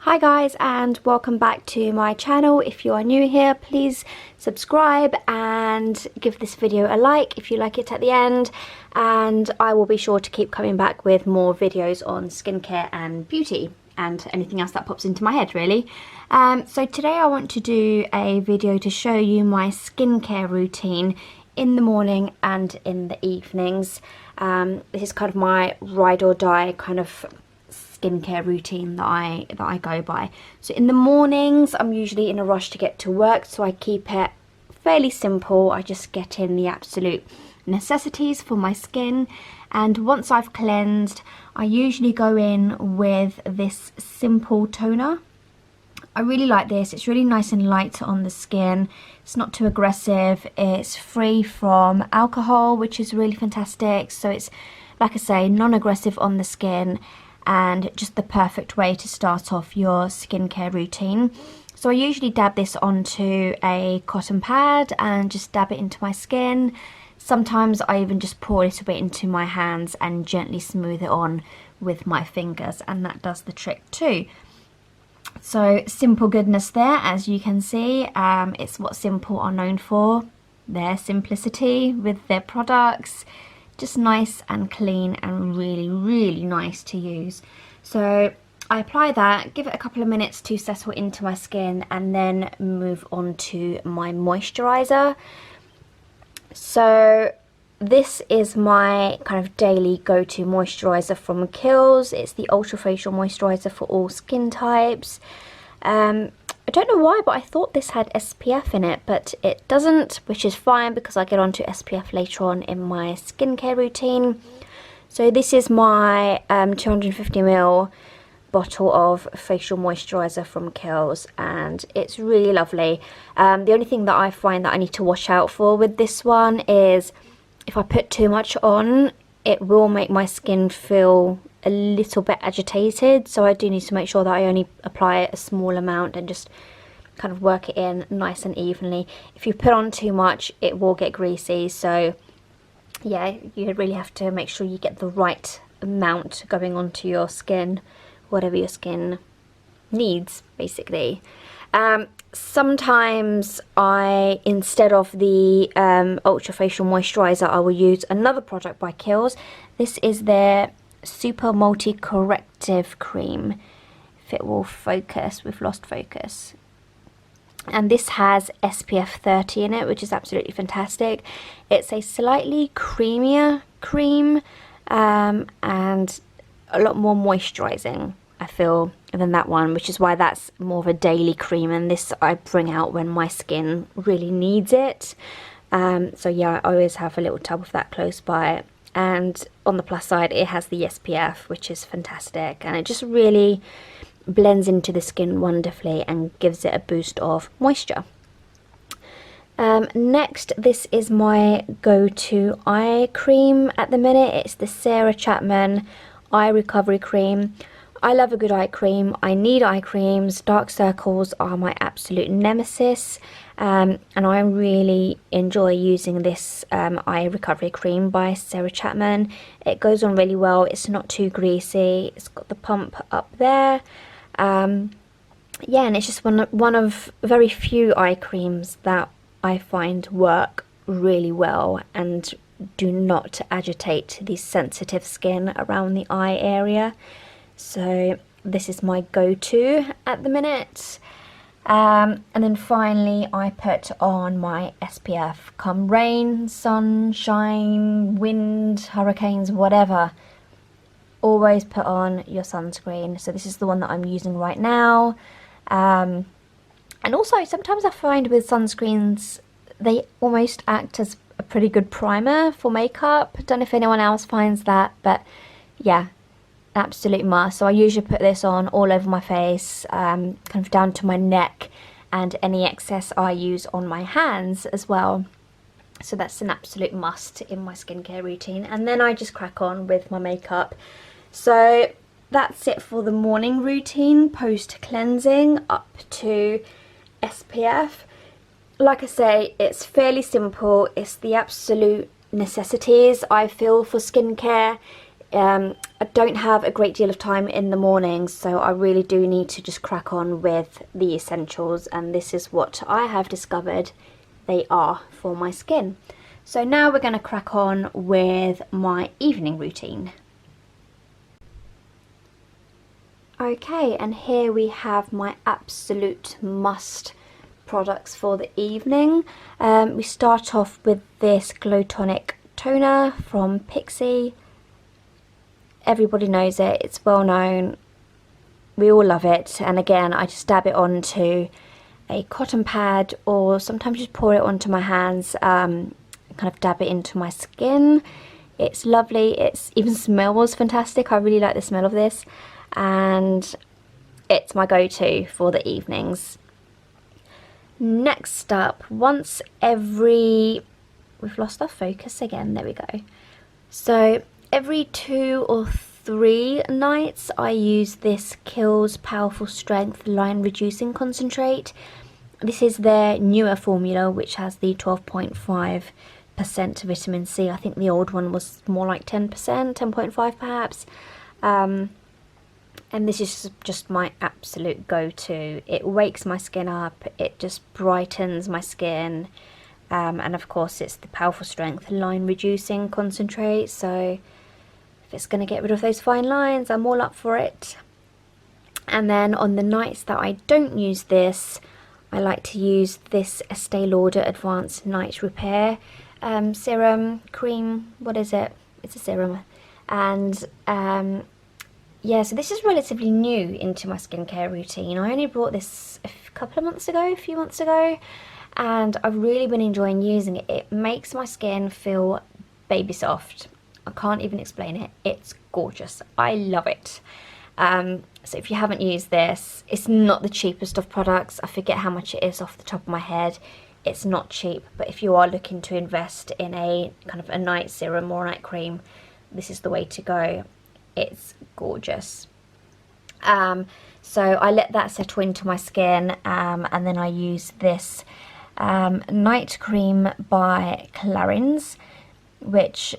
Hi guys, and welcome back to my channel. If you are new here, please subscribe and give this video a like if you like it at the end, and I will be sure to keep coming back with more videos on skincare and beauty and anything else that pops into my head really. So today I want to do a video to show you my skincare routine in the morning and in the evenings. This is kind of my ride or die kind of skincare routine that I go by. So in the mornings I'm usually in a rush to get to work, so I keep it fairly simple. I just get in the absolute necessities for my skin, and once I've cleansed I usually go in with this simple toner. I really like this. It's really nice and light on the skin. It's not too aggressive. It's free from alcohol, which is really fantastic. So it's, like I say, non-aggressive on the skin and just the perfect way to start off your skincare routine. So I usually dab this onto a cotton pad and just dab it into my skin. Sometimes I even just pour a little bit into my hands and gently smooth it on with my fingers, and that does the trick too. So simple goodness there, as you can see. It's what Simple are known for, their simplicity with their products. Just nice and clean and really nice to use. So I apply that, give it a couple of minutes to settle into my skin, and then move on to my moisturizer. So this is my kind of daily go-to moisturizer from Kiehl's. It's the Ultra Facial Moisturizer for all skin types. I don't know why, but I thought this had SPF in it, but it doesn't, which is fine because I get onto SPF later on in my skincare routine. So this is my 250ml bottle of facial moisturizer from Kiehl's, and it's really lovely. The only thing that I find that I need to watch out for with this one is if I put too much on, it will make my skin feel a little bit agitated, so I do need to make sure that I only apply a small amount and just kind of work it in nice and evenly. If you put on too much, it will get greasy, so yeah, you really have to make sure you get the right amount going onto your skin, whatever your skin needs basically. Sometimes instead of the Ultra Facial Moisturizer, I will use another product by Kiehl's. This is their Super Multi Corrective Cream. If it will focus, we've lost focus. And this has SPF 30 in it, which is absolutely fantastic. It's a slightly creamier cream and a lot more moisturizing, I feel, than that one, which is why that's more of a daily cream, and this I bring out when my skin really needs it. So yeah, I always have a little tub of that close by. And on the plus side, it has the SPF, which is fantastic, and it just really blends into the skin wonderfully and gives it a boost of moisture. Next, this is my go-to eye cream at the minute. It's the Sarah Chapman Eye Recovery Cream. I love a good eye cream. I need eye creams. Dark circles are my absolute nemesis, and I really enjoy using this eye recovery cream by Sarah Chapman. It goes on really well. It's not too greasy. It's got the pump up there. Yeah, and it's just one of very few eye creams that I find work really well and do not agitate the sensitive skin around the eye area. So this is my go-to at the minute. And then finally I put on my SPF. Come rain, sunshine, wind, hurricanes, whatever, always put on your sunscreen. So this is the one that I'm using right now. And also sometimes I find with sunscreens they almost act as a pretty good primer for makeup. Don't know if anyone else finds that, but yeah, absolute must. So I usually put this on all over my face, kind of down to my neck, and any excess I use on my hands as well. So that's an absolute must in my skincare routine, and then I just crack on with my makeup. So that's it for the morning routine post cleansing up to SPF. Like I say, it's fairly simple. It's the absolute necessities I feel for skincare. I don't have a great deal of time in the mornings, so I really do need to just crack on with the essentials, and this is what I have discovered they are for my skin. So now we're going to crack on with my evening routine. Okay, and here we have my absolute must products for the evening. We start off with this Glow Tonic toner from Pixi. Everybody knows it, it's well known, we all love it, and again I just dab it onto a cotton pad or sometimes just pour it onto my hands, kind of dab it into my skin. It's lovely, it even smells fantastic. I really like the smell of this, and it's my go-to for the evenings. Next up, we've lost our focus again, there we go. So every 2 or 3 nights I use this Kiehl's Powerful Strength Line Reducing Concentrate. This is their newer formula, which has the 12.5% vitamin C. I think the old one was more like 10%, 10.5 perhaps. And this is just my absolute go-to. It wakes my skin up, it just brightens my skin. And of course it's the Powerful Strength Line Reducing Concentrate, so if it's going to get rid of those fine lines, I'm all up for it. And then on the nights that I don't use this, I like to use this Estee Lauder Advanced Night Repair serum, cream, what is it? It's a serum. And yeah, so this is relatively new into my skincare routine. I only bought this a few months ago, and I've really been enjoying using it. It makes my skin feel baby soft. I can't even explain it. It's gorgeous. I love it. So if you haven't used this, it's not the cheapest of products. I forget how much it is off the top of my head. It's not cheap, but if you are looking to invest in a kind of a night serum or night cream, this is the way to go. It's gorgeous. So I let that settle into my skin, and then I use this night cream by Clarins, which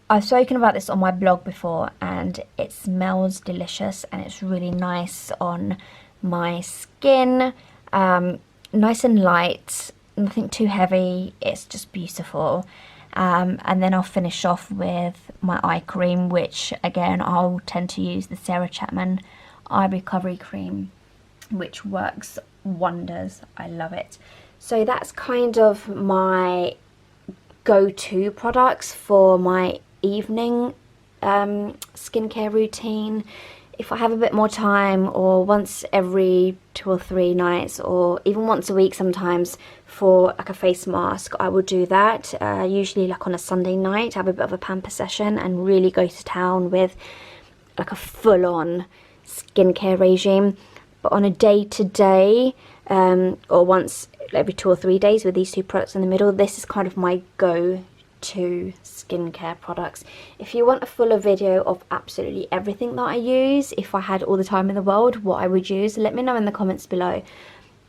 I've spoken about this on my blog before, and it smells delicious and it's really nice on my skin. Nice and light, nothing too heavy, it's just beautiful. And then I'll finish off with my eye cream, which again I'll tend to use the Sarah Chapman Eye Recovery Cream, which works wonders. I love it. So that's kind of my go-to products for my evening skincare routine. If I have a bit more time, or once every 2 or 3 nights, or even once a week sometimes for like a face mask, I will do that. Usually like on a Sunday night, have a bit of a pamper session and really go to town with like a full-on skincare regime. But on a day-to-day, or once every 2 or 3 days with these 2 products in the middle, this is kind of my go-to skincare products. If you want a fuller video of absolutely everything that I use, if I had all the time in the world, what I would use, let me know in the comments below.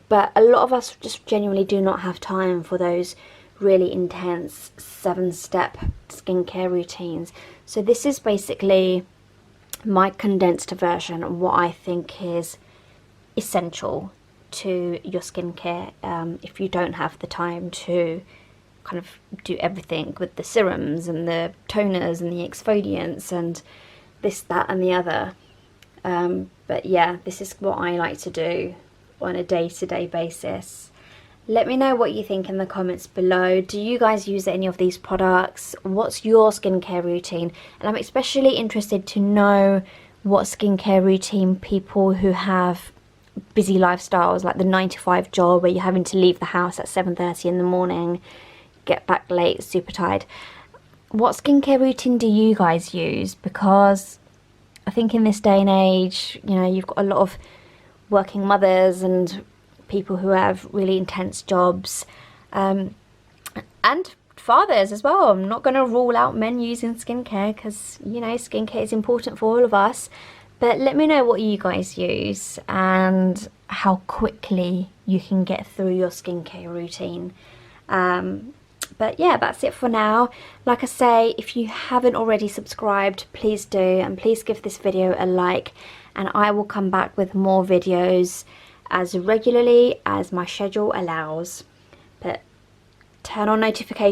But a lot of us just genuinely do not have time for those really intense 7-step skincare routines. So this is basically my condensed version of what I think is essential to your skincare if you don't have the time to kind of do everything with the serums and the toners and the exfoliants and this, that and the other. But yeah, this is what I like to do on a day-to-day basis. Let me know what you think in the comments below. Do you guys use any of these products? What's your skincare routine? And I'm especially interested to know what skincare routine people who have busy lifestyles, like the 9-to-5 job where you're having to leave the house at 7:30 in the morning, get back late, super tired. What skincare routine do you guys use? Because I think in this day and age, you know, you've got a lot of working mothers and people who have really intense jobs, and fathers as well. I'm not going to rule out men using skincare, because, you know, skincare is important for all of us. But let me know what you guys use and how quickly you can get through your skincare routine. But yeah, that's it for now. Like I say, if you haven't already subscribed, please do, and please give this video a like, and I will come back with more videos as regularly as my schedule allows. But turn on notifications